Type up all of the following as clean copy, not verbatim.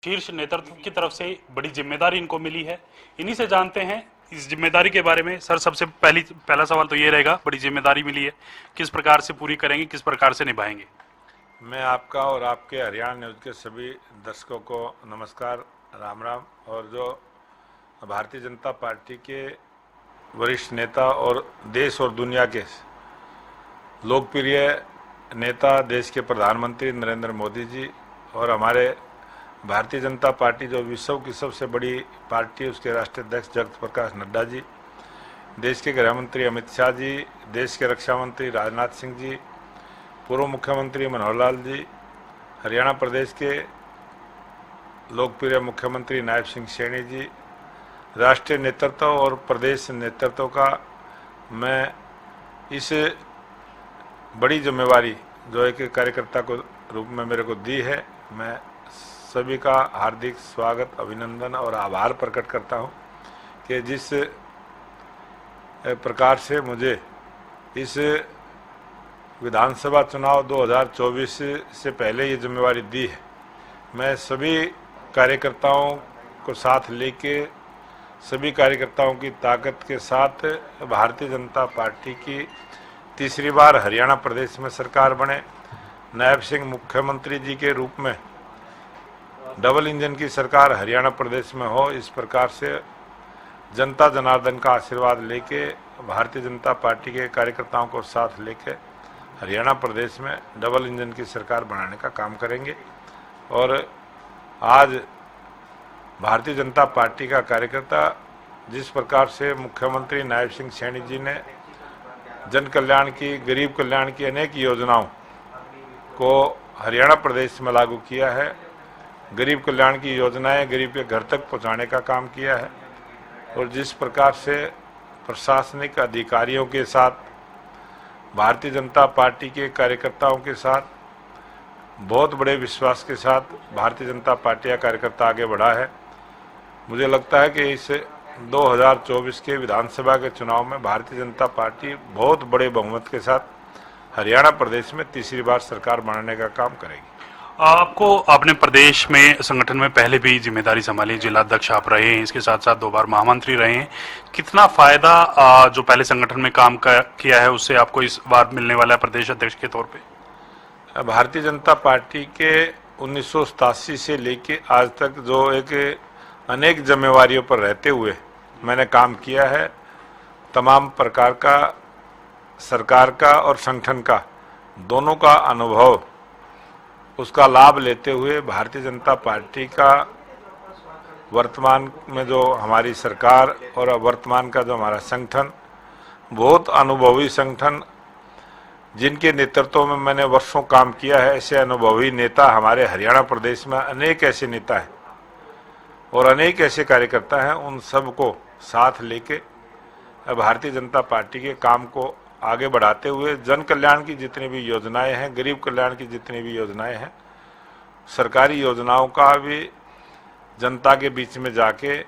शीर्ष नेतृत्व की तरफ से बड़ी जिम्मेदारी इनको मिली है। इन्हीं से जानते हैं इस जिम्मेदारी के बारे में। सर, सबसे पहला सवाल तो ये रहेगा, बड़ी जिम्मेदारी मिली है, किस प्रकार से पूरी करेंगे, किस प्रकार से निभाएंगे? मैं आपका और आपके हरियाणा न्यूज़ के सभी दर्शकों को नमस्कार, राम राम। और जो भारतीय जनता पार्टी के वरिष्ठ नेता और देश और दुनिया के लोकप्रिय नेता, देश के प्रधानमंत्री नरेंद्र मोदी जी, और हमारे भारतीय जनता पार्टी जो विश्व की सबसे बड़ी पार्टी है, उसके राष्ट्रीय अध्यक्ष जगत प्रकाश नड्डा जी, देश के गृह मंत्री अमित शाह जी, देश के रक्षा मंत्री राजनाथ सिंह जी, पूर्व मुख्यमंत्री मनोहर लाल जी, हरियाणा प्रदेश के लोकप्रिय मुख्यमंत्री नायब सिंह सैनी जी, राष्ट्रीय नेतृत्व और प्रदेश नेतृत्व का मैं इस बड़ी जिम्मेवारी जो एक कार्यकर्ता को रूप में मेरे को दी है, मैं सभी का हार्दिक स्वागत, अभिनंदन और आभार प्रकट करता हूं कि जिस प्रकार से मुझे इस विधानसभा चुनाव 2024 से पहले ये जिम्मेवारी दी है। मैं सभी कार्यकर्ताओं को साथ लेके, सभी कार्यकर्ताओं की ताकत के साथ भारतीय जनता पार्टी की तीसरी बार हरियाणा प्रदेश में सरकार बने, नायब सिंह मुख्यमंत्री जी के रूप में डबल इंजन की सरकार हरियाणा प्रदेश में हो, इस प्रकार से जनता जनार्दन का आशीर्वाद लेके भारतीय जनता पार्टी के कार्यकर्ताओं को साथ लेके हरियाणा प्रदेश में डबल इंजन की सरकार बनाने का काम करेंगे। और आज भारतीय जनता पार्टी का कार्यकर्ता जिस प्रकार से मुख्यमंत्री नायब सिंह सैनी जी ने जन कल्याण की, गरीब कल्याण की अनेक योजनाओं को हरियाणा प्रदेश में लागू किया है, गरीब कल्याण की योजनाएं गरीब के घर तक पहुंचाने का काम किया है, और जिस प्रकार से प्रशासनिक अधिकारियों के साथ, भारतीय जनता पार्टी के कार्यकर्ताओं के साथ बहुत बड़े विश्वास के साथ भारतीय जनता पार्टी का कार्यकर्ता आगे बढ़ा है, मुझे लगता है कि इस 2024 के विधानसभा के चुनाव में भारतीय जनता पार्टी बहुत बड़े बहुमत के साथ हरियाणा प्रदेश में तीसरी बार सरकार बनाने का काम करेगी। आपने प्रदेश में संगठन में पहले भी जिम्मेदारी संभाली, जिला अध्यक्ष आप रहे हैं, इसके साथ साथ 2 बार महामंत्री रहे हैं। कितना फायदा जो पहले संगठन में काम किया है उससे आपको इस बार मिलने वाला है प्रदेश अध्यक्ष के तौर पे? भारतीय जनता पार्टी के 1987 से लेके आज तक जो एक अनेक जिम्मेवारियों पर रहते हुए मैंने काम किया है, तमाम प्रकार का सरकार का और संगठन का दोनों का अनुभव, उसका लाभ लेते हुए भारतीय जनता पार्टी का वर्तमान में जो हमारी सरकार और वर्तमान का जो हमारा संगठन, बहुत अनुभवी संगठन, जिनके नेतृत्व में मैंने वर्षों काम किया है, ऐसे अनुभवी नेता हमारे हरियाणा प्रदेश में अनेक ऐसे नेता हैं और अनेक ऐसे कार्यकर्ता हैं। उन सब को साथ लेके भारतीय जनता पार्टी के काम को आगे बढ़ाते हुए जन कल्याण की जितनी भी योजनाएं हैं, गरीब कल्याण की जितनी भी योजनाएं हैं, सरकारी योजनाओं का भी जनता के बीच में जाके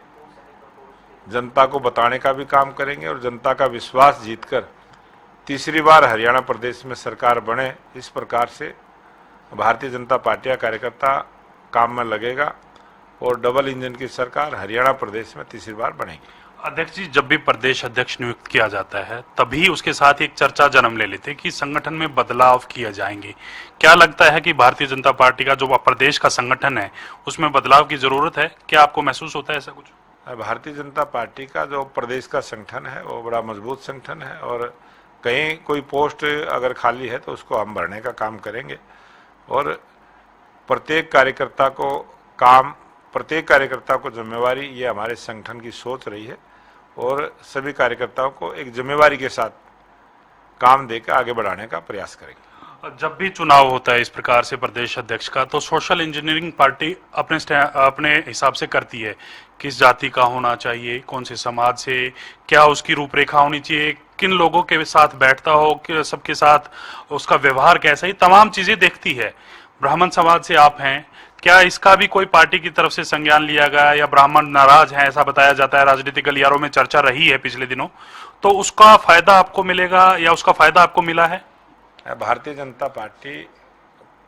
जनता को बताने का भी काम करेंगे और जनता का विश्वास जीतकर तीसरी बार हरियाणा प्रदेश में सरकार बने, इस प्रकार से भारतीय जनता पार्टी का कार्यकर्ता काम में लगेगा और डबल इंजन की सरकार हरियाणा प्रदेश में तीसरी बार बनेगी। अध्यक्ष जी, जब भी प्रदेश अध्यक्ष नियुक्त किया जाता है तभी उसके साथ एक चर्चा जन्म ले लेते कि संगठन में बदलाव किए जाएंगे। क्या लगता है कि भारतीय जनता पार्टी का जो प्रदेश का संगठन है उसमें बदलाव की जरूरत है? क्या आपको महसूस होता है ऐसा कुछ? भारतीय जनता पार्टी का जो प्रदेश का संगठन है वो बड़ा मजबूत संगठन है और कहीं कोई पोस्ट अगर खाली है तो उसको हम भरने का काम करेंगे और प्रत्येक कार्यकर्ता को जिम्मेवारी, ये हमारे संगठन की सोच रही है और सभी कार्यकर्ताओं को एक जिम्मेवारी के साथ काम देकर आगे बढ़ाने का प्रयास करेंगे। जब भी चुनाव होता है इस प्रकार से प्रदेश अध्यक्ष का, तो सोशल इंजीनियरिंग पार्टी अपने हिसाब से करती है, किस जाति का होना चाहिए, कौन से समाज से, क्या उसकी रूपरेखा होनी चाहिए, किन लोगों के साथ बैठता हो, कि सबके साथ उसका व्यवहार कैसा, ही तमाम चीजें देखती है। ब्राह्मण समाज से आप हैं, क्या इसका भी कोई पार्टी की तरफ से संज्ञान लिया गया या ब्राह्मण नाराज हैं ऐसा बताया जाता है, राजनीतिक गलियारों में चर्चा रही है पिछले दिनों, तो उसका फायदा आपको मिलेगा या उसका फायदा आपको मिला है? भारतीय जनता पार्टी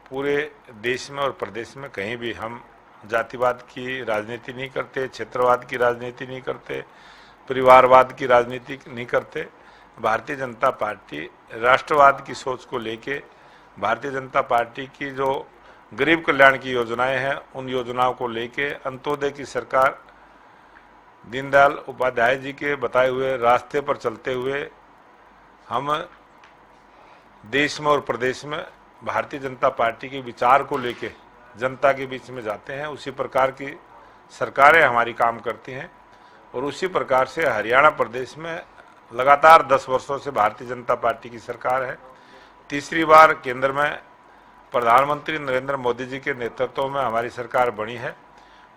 पूरे देश में और प्रदेश में कहीं भी हम जातिवाद की राजनीति नहीं करते, क्षेत्रवाद की राजनीति नहीं करते, परिवारवाद की राजनीति नहीं करते। भारतीय जनता पार्टी राष्ट्रवाद की सोच को लेके, भारतीय जनता पार्टी की जो गरीब कल्याण की योजनाएं हैं उन योजनाओं को लेके अंत्योदय की सरकार, दीनदयाल उपाध्याय जी के बताए हुए रास्ते पर चलते हुए हम देश में और प्रदेश में भारतीय जनता पार्टी के विचार को लेके जनता के बीच में जाते हैं। उसी प्रकार की सरकारें हमारी काम करती हैं और उसी प्रकार से हरियाणा प्रदेश में लगातार 10 वर्षों से भारतीय जनता पार्टी की सरकार है। तीसरी बार केंद्र में प्रधानमंत्री नरेंद्र मोदी जी के नेतृत्व में हमारी सरकार बनी है।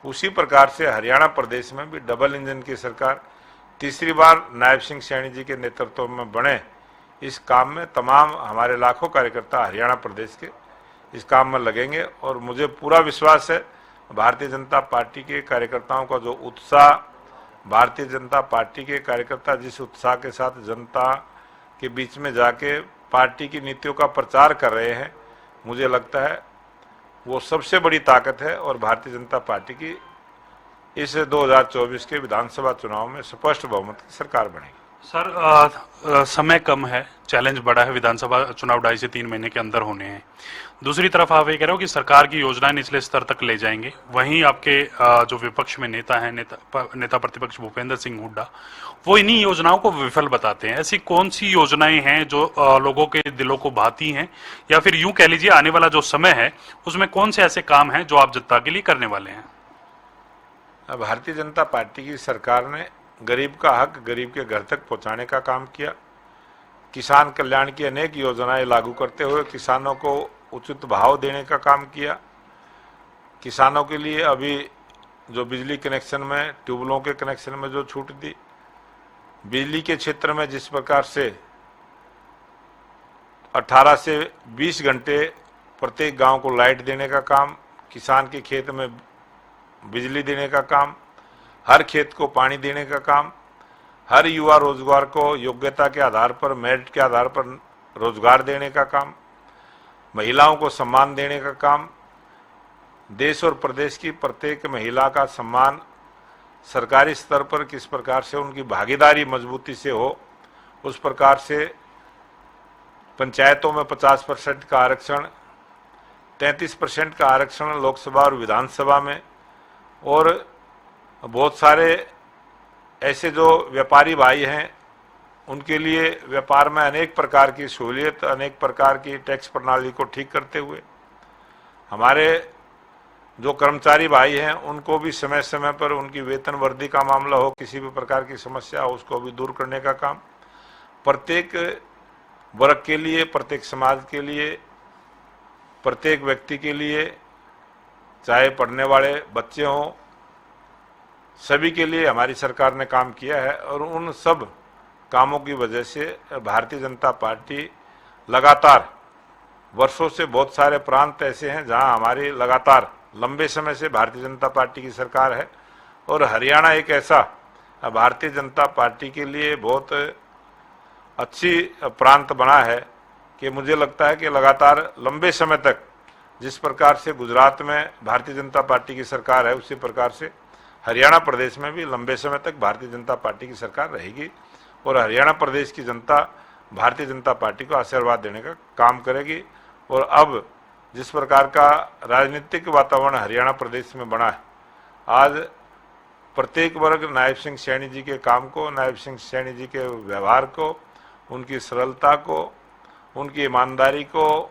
उसी प्रकार से हरियाणा प्रदेश में भी डबल इंजन की सरकार तीसरी बार नायब सिंह सैनी जी के नेतृत्व में बने। इस काम में तमाम हमारे लाखों कार्यकर्ता हरियाणा प्रदेश के इस काम में लगेंगे और मुझे पूरा विश्वास है भारतीय जनता पार्टी के कार्यकर्ताओं का जो उत्साह, भारतीय जनता पार्टी के कार्यकर्ता जिस उत्साह के साथ जनता के बीच में जाके पार्टी की नीतियों का प्रचार कर रहे हैं, मुझे लगता है वो सबसे बड़ी ताकत है और भारतीय जनता पार्टी की इस 2024 के विधानसभा चुनाव में स्पष्ट बहुमत की सरकार बनेगी। सर, समय कम है, चैलेंज बड़ा है, विधानसभा चुनाव 2.5 से 3 महीने के अंदर होने हैं। दूसरी तरफ आप ये कह रहे हो कि सरकार की योजनाएं निचले स्तर तक ले जाएंगे, वहीं आपके जो विपक्ष में नेता हैं, नेता प्रतिपक्ष भूपेंद्र सिंह हुड्डा, वो इन्हीं योजनाओं को विफल बताते हैं। ऐसी कौन सी योजनाएं हैं जो लोगों के दिलों को भाती हैं, या फिर यूं कह लीजिए आने वाला जो समय है उसमें कौन से ऐसे काम हैं जो आप जनता के लिए करने वाले हैं? भारतीय जनता पार्टी की सरकार ने गरीब का हक गरीब के घर तक पहुंचाने का काम किया। किसान कल्याण की अनेक योजनाएं लागू करते हुए किसानों को उचित भाव देने का काम किया। किसानों के लिए अभी जो बिजली कनेक्शन में, ट्यूबवेलों के कनेक्शन में जो छूट दी, बिजली के क्षेत्र में जिस प्रकार से 18 से 20 घंटे प्रत्येक गांव को लाइट देने का काम, किसान के खेत में बिजली देने का काम, हर खेत को पानी देने का काम, हर युवा रोजगार को योग्यता के आधार पर, मेरिट के आधार पर रोजगार देने का काम, महिलाओं को सम्मान देने का काम, देश और प्रदेश की प्रत्येक महिला का सम्मान सरकारी स्तर पर किस प्रकार से उनकी भागीदारी मजबूती से हो, उस प्रकार से पंचायतों में 50% का आरक्षण, 33% का आरक्षण लोकसभा और विधानसभा में, और बहुत सारे ऐसे जो व्यापारी भाई हैं उनके लिए व्यापार में अनेक प्रकार की सहूलियत, अनेक प्रकार की टैक्स प्रणाली को ठीक करते हुए, हमारे जो कर्मचारी भाई हैं उनको भी समय समय पर उनकी वेतन वृद्धि का मामला हो, किसी भी प्रकार की समस्या हो, उसको भी दूर करने का काम, प्रत्येक वर्ग के लिए, प्रत्येक समाज के लिए, प्रत्येक व्यक्ति के लिए, चाहे पढ़ने वाले बच्चे हों, सभी के लिए हमारी सरकार ने काम किया है। और उन सब कामों की वजह से भारतीय जनता पार्टी लगातार वर्षों से, बहुत सारे प्रांत ऐसे हैं जहां हमारी लगातार लंबे समय से भारतीय जनता पार्टी की सरकार है, और हरियाणा एक ऐसा भारतीय जनता पार्टी के लिए बहुत अच्छी प्रांत बना है कि मुझे लगता है कि लगातार लंबे समय तक जिस प्रकार से गुजरात में भारतीय जनता पार्टी की सरकार है, उसी प्रकार से हरियाणा प्रदेश में भी लंबे समय तक भारतीय जनता पार्टी की सरकार रहेगी, और हरियाणा प्रदेश की जनता भारतीय जनता पार्टी को आशीर्वाद देने का काम करेगी। और अब जिस प्रकार का राजनीतिक वातावरण हरियाणा प्रदेश में बना है, आज प्रत्येक वर्ग नायब सिंह सैनी जी के काम को, नायब सिंह सैनी जी के व्यवहार को, उनकी सरलता को, उनकी ईमानदारी को,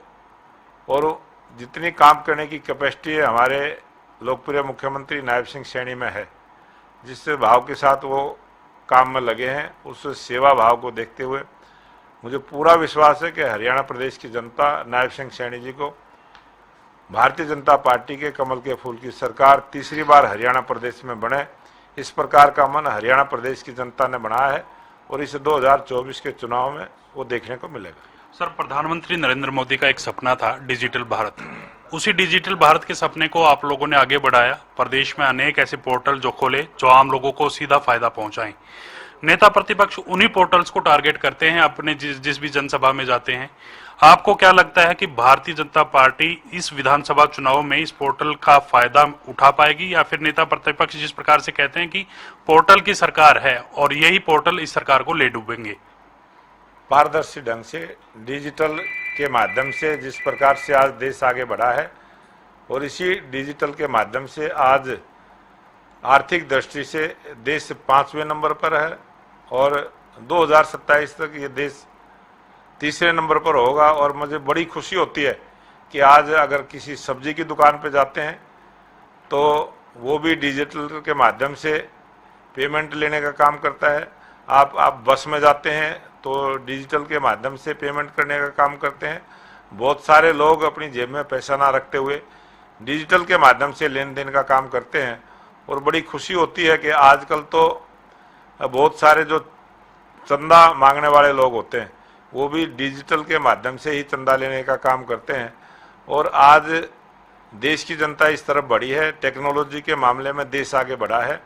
और जितनी काम करने की कैपेसिटी है हमारे लोकप्रिय मुख्यमंत्री नायब सिंह सैनी में है, जिस भाव के साथ वो काम में लगे हैं, उस सेवा भाव को देखते हुए मुझे पूरा विश्वास है कि हरियाणा प्रदेश की जनता नायब सिंह सैनी जी को, भारतीय जनता पार्टी के कमल के फूल की सरकार तीसरी बार हरियाणा प्रदेश में बने, इस प्रकार का मन हरियाणा प्रदेश की जनता ने बनाया है, और इस 2024 के चुनाव में वो देखने को मिलेगा। सर, प्रधानमंत्री नरेंद्र मोदी का एक सपना था डिजिटल भारत। उसी डिजिटल भारत के सपने को आप लोगों ने आगे बढ़ाया, प्रदेश में अनेक ऐसे पोर्टल जो खोले जो आम लोगों को सीधा फायदा पहुंचाएं। नेता प्रतिपक्ष उन्हीं पोर्टल्स को टारगेट करते हैं अपने जिस भी जनसभा में जाते हैं। आपको क्या लगता है कि भारतीय जनता पार्टी इस विधानसभा चुनाव में इस पोर्टल का फायदा उठा पाएगी, या फिर नेता प्रतिपक्ष जिस प्रकार से कहते हैं कि पोर्टल की सरकार है और यही पोर्टल इस सरकार को ले डूबेंगे? पारदर्शी ढंग से डिजिटल के माध्यम से जिस प्रकार से आज देश आगे बढ़ा है, और इसी डिजिटल के माध्यम से आज आर्थिक दृष्टि से देश 5वें नंबर पर है और 2027 तक ये देश 3रे नंबर पर होगा। और मुझे बड़ी खुशी होती है कि आज अगर किसी सब्जी की दुकान पे जाते हैं तो वो भी डिजिटल के माध्यम से पेमेंट लेने का काम करता है। आप बस में जाते हैं तो डिजिटल के माध्यम से पेमेंट करने का काम करते हैं। बहुत सारे लोग अपनी जेब में पैसा ना रखते हुए डिजिटल के माध्यम से लेन देन का काम करते हैं। और बड़ी खुशी होती है कि आजकल तो बहुत सारे जो चंदा मांगने वाले लोग होते हैं वो भी डिजिटल के माध्यम से ही चंदा लेने का काम करते हैं। और आज देश की जनता इस तरफ बढ़ी है, टेक्नोलॉजी के मामले में देश आगे बढ़ा है।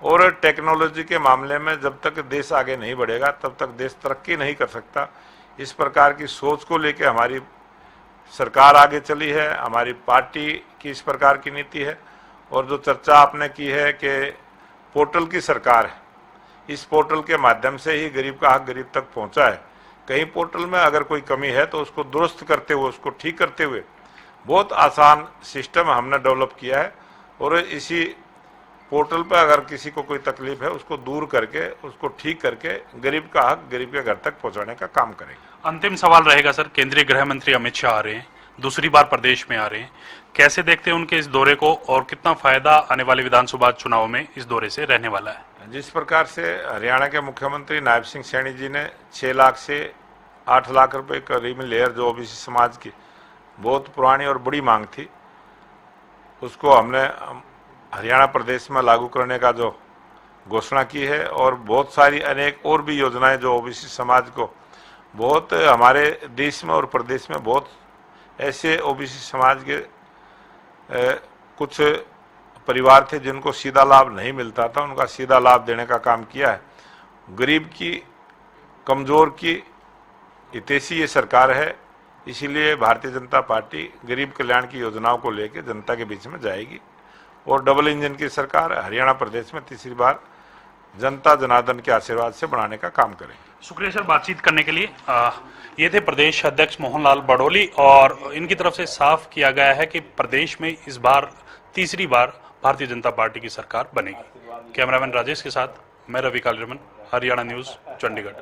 और टेक्नोलॉजी के मामले में जब तक देश आगे नहीं बढ़ेगा तब तक देश तरक्की नहीं कर सकता। इस प्रकार की सोच को लेकर हमारी सरकार आगे चली है, हमारी पार्टी की इस प्रकार की नीति है। और जो चर्चा आपने की है कि पोर्टल की सरकार है, इस पोर्टल के माध्यम से ही गरीब का हक गरीब तक पहुंचा है। कहीं पोर्टल में अगर कोई कमी है तो उसको दुरुस्त करते हुए, उसको ठीक करते हुए बहुत आसान सिस्टम हमने डेवलप किया है। और इसी पोर्टल पर अगर किसी को कोई तकलीफ है उसको दूर करके, उसको ठीक करके गरीब का हक गरीब के घर तक पहुंचाने का काम करेंगे। अंतिम सवाल रहेगा सर, केंद्रीय गृह मंत्री अमित शाह आ रहे हैं, दूसरी बार प्रदेश में आ रहे हैं, कैसे देखते हैं उनके इस दौरे को और कितना फायदा आने वाले विधानसभा चुनाव में इस दौरे से रहने वाला है? जिस प्रकार से हरियाणा के मुख्यमंत्री नायब सिंह सैनी जी ने 6 लाख से 8 लाख रुपए करीब लेयर जो ओबीसी समाज की बहुत पुरानी और बड़ी मांग थी, उसको हमने हरियाणा प्रदेश में लागू करने का जो घोषणा की है। और बहुत सारी अनेक और भी योजनाएं जो ओबीसी समाज को, बहुत हमारे देश में और प्रदेश में बहुत ऐसे ओबीसी समाज के कुछ परिवार थे जिनको सीधा लाभ नहीं मिलता था, उनका सीधा लाभ देने का काम किया है। गरीब की, कमजोर की हितैषी ये सरकार है, इसीलिए भारतीय जनता पार्टी गरीब कल्याण की योजनाओं को लेकर जनता के बीच में जाएगी। और डबल इंजन की सरकार हरियाणा प्रदेश में 3री बार जनता जनार्दन के आशीर्वाद से बनाने का काम करेंगे। शुक्रिया सर बातचीत करने के लिए। ये थे प्रदेश अध्यक्ष मोहनलाल बड़ोली और इनकी तरफ से साफ किया गया है कि प्रदेश में इस बार 3री बार भारतीय जनता पार्टी की सरकार बनेगी। कैमरामैन राजेश के साथ मैं रवि कालीरमन, हरियाणा न्यूज, चंडीगढ़।